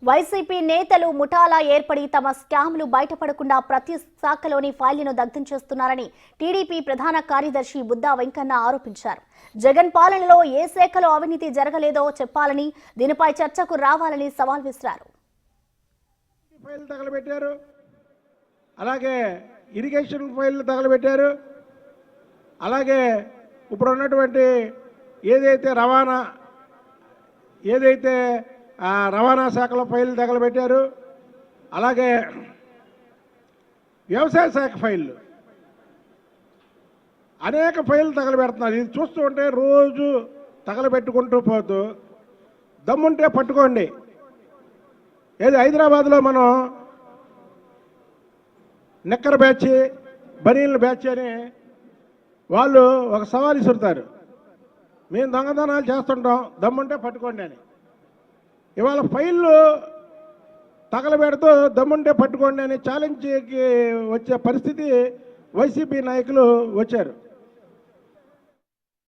YCP నేతలు ముఠాలా ఏర్పడి తమ స్కామ్లు బయటపడకుండా ప్రతి శాఖలోని ఫైళ్లను దగ్ధం చేస్తున్నారని టీడీపీ ప్రధాన కార్యదర్శి బుద్దా వెంకన్న ఆరోపించారు. జగన్ పాలనలో ఏ శాఖలో అవినీతి జరగలేదో చెప్పాలని, దీనిపై చర్చకు రావాలని సవాల్ విసిరారు. ఫైల్ తగలబెట్టారు, అలాగే ఇరిగేషన్ ఫైల్ తగలబెట్టారు, అలాగే ఇప్పుడు ఉన్నటువంటి రవాణా శాఖలో ఫైల్ తగలబెట్టారు, అలాగే వ్యవసాయ శాఖ ఫైళ్ళు అనేక ఫైళ్ళు తగలబెడుతున్నారు. ఇది చూస్తూ ఉంటే రోజు తగలబెట్టుకుంటూ పోతూ దమ్ముంటే పట్టుకోండి. హైదరాబాద్లో మనం నెక్కర్ బ్యాచ్, బనీళ్ళ బ్యాచ్ అని వాళ్ళు ఒక సవాల్ ఇసురుతారు. మేము దొంగతనాలు చేస్తుంటాం, దమ్ముంటే పట్టుకోండి అని. ఇవాళ ఫైళ్ళు తగలబెడుతూ దమ్ముంటే పట్టుకోండి అని ఛాలెంజ్కి వచ్చే పరిస్థితి వైసీపీ నాయకులు వచ్చారు.